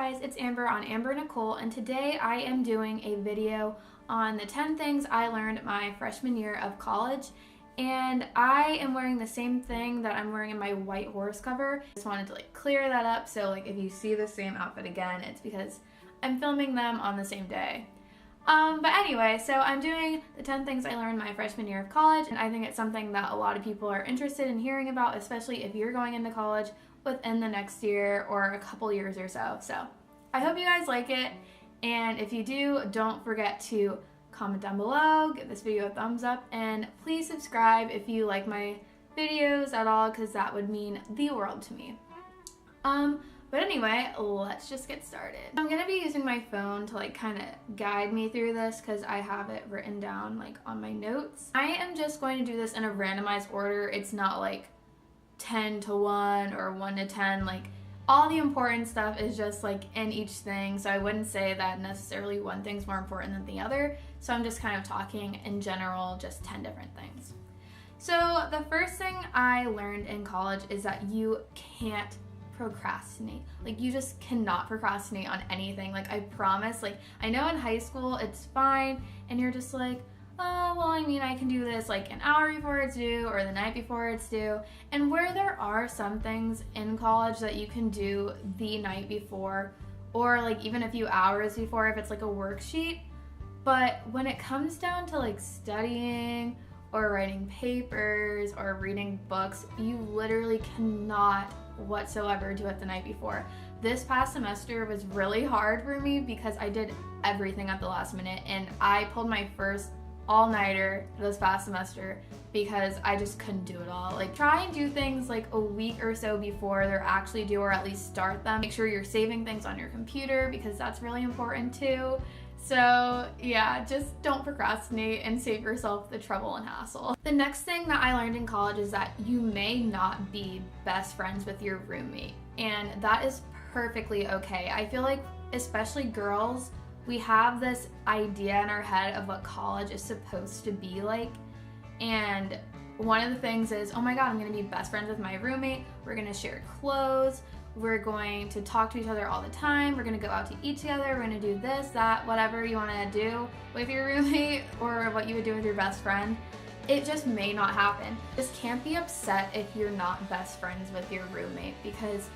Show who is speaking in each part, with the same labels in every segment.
Speaker 1: guys, it's Amber on Amber Nicole, and today I am doing a video on the 10 things I learned my freshman year of college. And I am wearing the same thing that I'm wearing in my white horse cover. Just wanted to clear that up, so if you see the same outfit again, it's because I'm filming them on the same day. But anyway, so I'm doing the 10 things I learned my freshman year of college, and I think it's something that a lot of people are interested in hearing about, especially if you're going into college within the next year or a couple years or so. So I hope you guys like it, and if you do, don't forget to comment down below, give this video a thumbs up, and please subscribe if you like my videos at all, because that would mean the world to me. But anyway, let's just get started. I'm gonna be using my phone to kind of guide me through this because I have it written down on my notes. I am just going to do this in a randomized order. It's not 10 to 1 or 1 to 10. All the important stuff is just in each thing, so I wouldn't say that necessarily one thing's more important than the other. So I'm just kind of talking in general, just 10 different things. So the first thing I learned in college is that you can't procrastinate. You just cannot procrastinate on anything. I promise. I know in high school it's fine and you're just oh, well, I mean, I can do this an hour before it's due or the night before it's due. And where there are some things in college that you can do the night before or even a few hours before if it's a worksheet. But when it comes down to studying or writing papers or reading books, you literally cannot whatsoever do it the night before. This past semester was really hard for me because I did everything at the last minute, and I pulled my first all-nighter this past semester because I just couldn't do it all. Try and do things a week or so before they're actually due, or at least start them. Make sure you're saving things on your computer because that's really important too. So yeah, just don't procrastinate and save yourself the trouble and hassle. The next thing that I learned in college is that you may not be best friends with your roommate, and that is perfectly okay. I feel especially girls, we have this idea in our head of what college is supposed to be like, and one of the things is, oh my god, I'm gonna be best friends with my roommate, we're gonna share clothes, we're going to talk to each other all the time, we're gonna go out to eat together, we're gonna do this, that, whatever you wanna do with your roommate or what you would do with your best friend. It just may not happen. Just can't be upset if you're not best friends with your roommate, because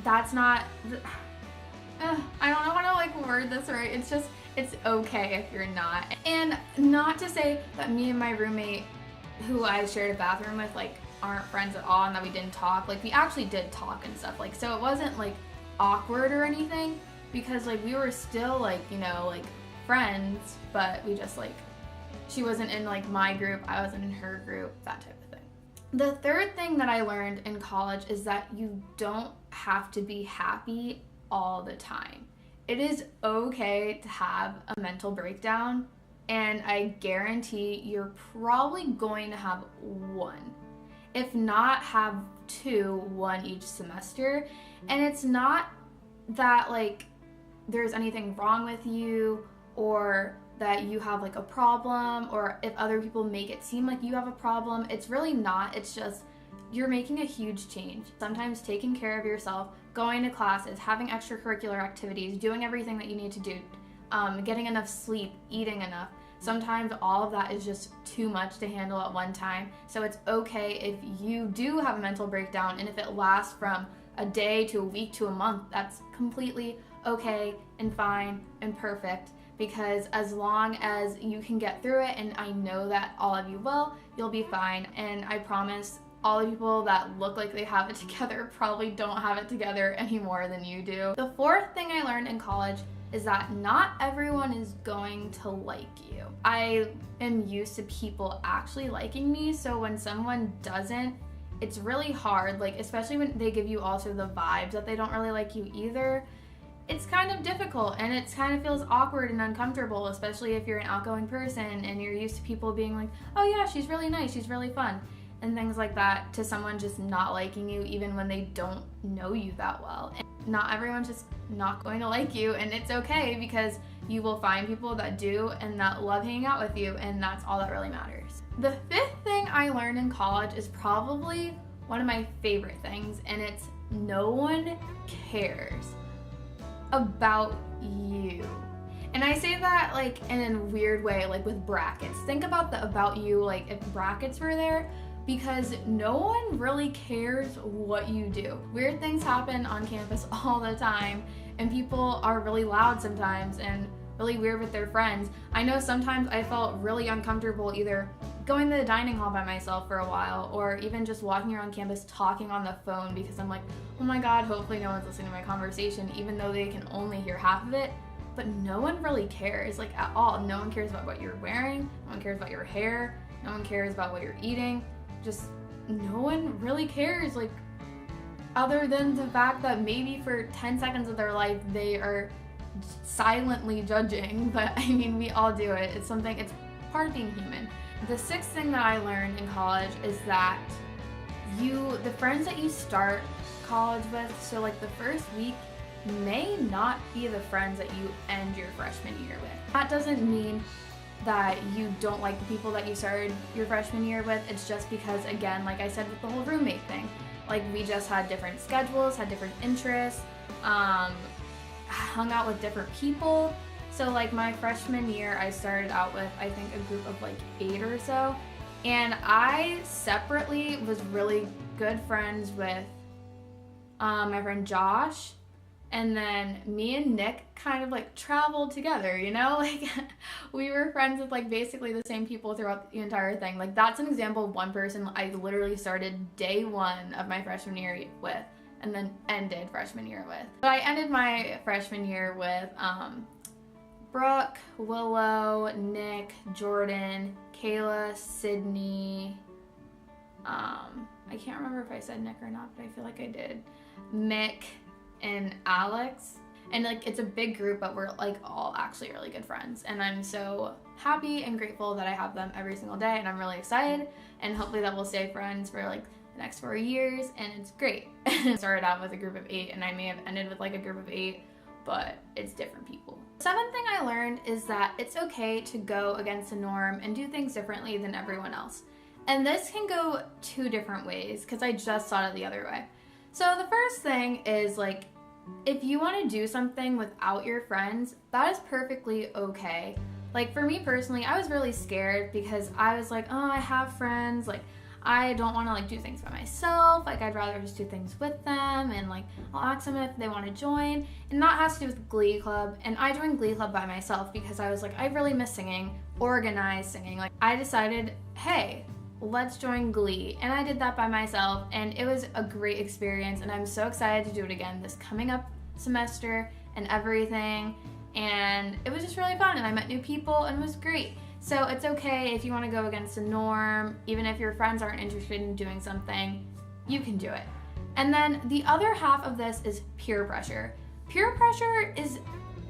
Speaker 1: that's not, I don't know how to word this right. It's okay if you're not. And not to say that me and my roommate, who I shared a bathroom with, aren't friends at all and that we didn't talk. We actually did talk and stuff. So it wasn't awkward or anything, because we were still friends, but we just she wasn't in my group, I wasn't in her group, that type of thing. The third thing that I learned in college is that you don't have to be happy all the time. It is okay to have a mental breakdown, and I guarantee you're probably going to have one. If not, have two, one each semester. And it's not that there's anything wrong with you or that you have a problem, or if other people make it seem like you have a problem. It's really not. It's just you're making a huge change. Sometimes taking care of yourself, going to classes, having extracurricular activities, doing everything that you need to do, getting enough sleep, eating enough. Sometimes all of that is just too much to handle at one time. So it's okay if you do have a mental breakdown, and if it lasts from a day to a week to a month, that's completely okay and fine and perfect, because as long as you can get through it, and I know that all of you will, you'll be fine. And I promise all the people that look like they have it together probably don't have it together any more than you do. The fourth thing I learned in college is that not everyone is going to like you. I am used to people actually liking me, so when someone doesn't, it's really hard, especially when they give you also the vibes that they don't really like you either. It's kind of difficult, and it kind of feels awkward and uncomfortable, especially if you're an outgoing person and you're used to people being oh yeah, she's really nice, she's really fun, and things like that, to someone just not liking you even when they don't know you that well. And not everyone's just not going to like you, and it's okay, because you will find people that do and that love hanging out with you, and that's all that really matters. The fifth thing I learned in college is probably one of my favorite things, and it's no one cares. about you. And I say that like in a weird way, like with brackets. Think about the about you, like if brackets were there, because no one really cares what you do. Weird things happen on campus all the time, and people are really loud sometimes and really weird with their friends. I know sometimes I felt really uncomfortable either going to the dining hall by myself for a while, or even just walking around campus talking on the phone, because I'm like, oh my god, hopefully no one's listening to my conversation, even though they can only hear half of it. But no one really cares, like at all. No one cares about what you're wearing, no one cares about your hair, no one cares about what you're eating. Just no one really cares, like, other than the fact that maybe for 10 seconds of their life they are silently judging. But I mean, we all do it. It's part of being human. The sixth thing that I learned in college is that the friends that you start college with, so like the first week, may not be the friends that you end your freshman year with. That doesn't mean that you don't like the people that you started your freshman year with. It's just because, again, like I said with the whole roommate thing, like we just had different schedules, had different interests, hung out with different people. So like my freshman year, I started out with, I think, a group of like 8 or so. And I separately was really good friends with my friend Josh. And then me and Nick kind of like traveled together, you know? Like we were friends with like basically the same people throughout the entire thing. Like that's an example of one person I literally started day 1 of my freshman year with and then ended freshman year with. But I ended my freshman year with Brooke, Willow, Nick, Jordan, Kayla, Sydney, I can't remember if I said Nick or not, but I feel like I did, Mick, and Alex. And like it's a big group, but we're like all actually really good friends, and I'm so happy and grateful that I have them every single day, and I'm really excited, and hopefully that we'll stay friends for like the next 4 years, and it's great. Started out with a group of 8, and I may have ended with like a group of 8, but it's different people. The seventh thing I learned is that it's okay to go against the norm and do things differently than everyone else. And this can go 2 different ways, because I just thought it the other way. So the first thing is like, if you want to do something without your friends, that is perfectly okay. Like for me personally, I was really scared because I was like, oh, I have friends, like I don't want to like do things by myself, like I'd rather just do things with them, and like I'll ask them if they want to join. And that has to do with Glee Club, and I joined Glee Club by myself because I was like, I really miss singing, organized singing. Like I decided, hey, let's join Glee, and I did that by myself, and it was a great experience, and I'm so excited to do it again this coming up semester and everything, and it was just really fun, and I met new people, and it was great. So it's okay if you want to go against the norm, even if your friends aren't interested in doing something, you can do it. And then the other half of this is peer pressure. Peer pressure is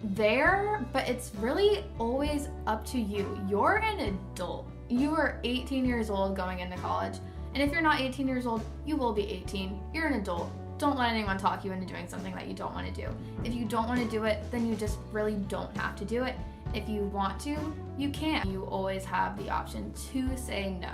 Speaker 1: there, but it's really always up to you. You're an adult. You are 18 years old going into college. And if you're not 18 years old, you will be 18. You're an adult. Don't let anyone talk you into doing something that you don't want to do. If you don't want to do it, then you just really don't have to do it. If you want to, you can. You always have the option to say no.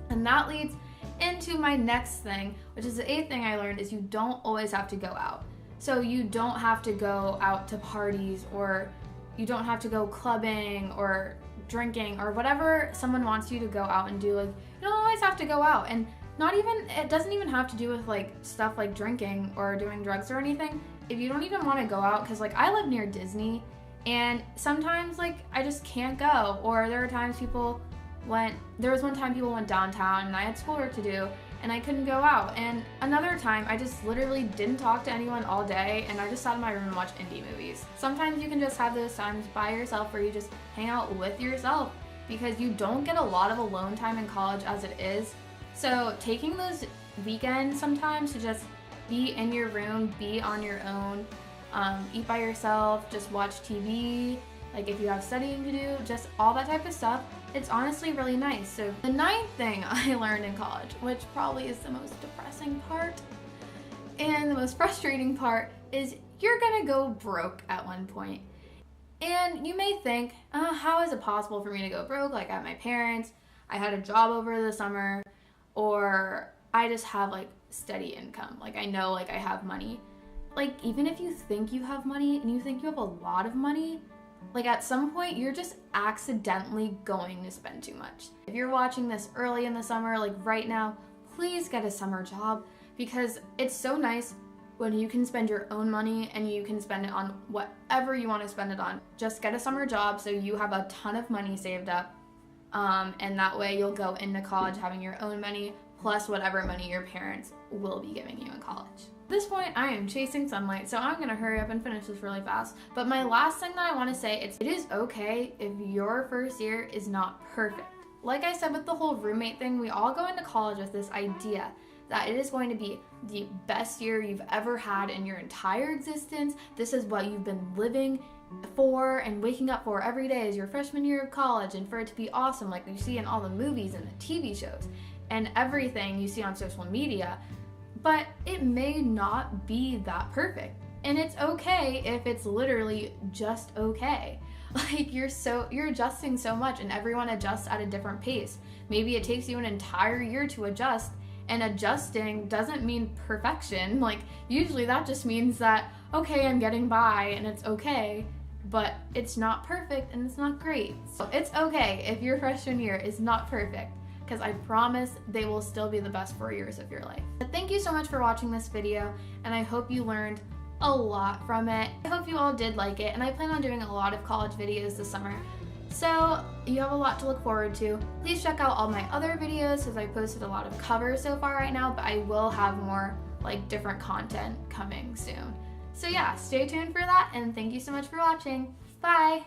Speaker 1: And that leads into my next thing, which is the 8th thing I learned, is you don't always have to go out. So you don't have to go out to parties, or you don't have to go clubbing or drinking or whatever someone wants you to go out and do. Like, you don't always have to go out, and it doesn't even have to do with like stuff like drinking or doing drugs or anything. If you don't even want to go out, because like I live near Disney, and sometimes like I just can't go, or there was one time people went downtown and I had schoolwork to do and I couldn't go out, and another time I just literally didn't talk to anyone all day and I just sat in my room and watched indie movies. Sometimes you can just have those times by yourself where you just hang out with yourself, because you don't get a lot of alone time in college as it is. So taking those weekends sometimes to just be in your room, be on your own, eat by yourself, just watch TV, like if you have studying to do, just all that type of stuff, it's honestly really nice. So the 9th thing I learned in college, which probably is the most depressing part and the most frustrating part, is you're gonna go broke at one point. And you may think, how is it possible for me to go broke? Like I have my parents, I had a job over the summer, or I just have like steady income. Like I know like I have money. like, even if you think you have money and you think you have a lot of money, like at some point you're just accidentally going to spend too much. If you're watching this early in the summer, like right now, please get a summer job, because it's so nice when you can spend your own money and you can spend it on whatever you want to spend it on. Just get a summer job so you have a ton of money saved up, and that way you'll go into college having your own money plus whatever money your parents will be giving you in college. At this point, I am chasing sunlight, so I'm gonna hurry up and finish this really fast. But my last thing that I want to say, it is okay if your first year is not perfect. Like I said with the whole roommate thing, we all go into college with this idea that it is going to be the best year you've ever had in your entire existence. This is what you've been living for and waking up for every day is your freshman year of college, and for it to be awesome like you see in all the movies and the TV shows and everything you see on social media. But it may not be that perfect, and it's okay if it's literally just okay. Like you're adjusting so much, and everyone adjusts at a different pace. Maybe it takes you an entire year to adjust, and adjusting doesn't mean perfection. Like usually that just means that, okay, I'm getting by and it's okay, but it's not perfect and it's not great. So it's okay if your freshman year is not perfect, because I promise they will still be the best 4 years of your life. But thank you so much for watching this video, and I hope you learned a lot from it. I hope you all did like it, and I plan on doing a lot of college videos this summer. So you have a lot to look forward to. Please check out all my other videos, because I posted a lot of covers so far right now, but I will have more like different content coming soon. So yeah, stay tuned for that, and thank you so much for watching. Bye!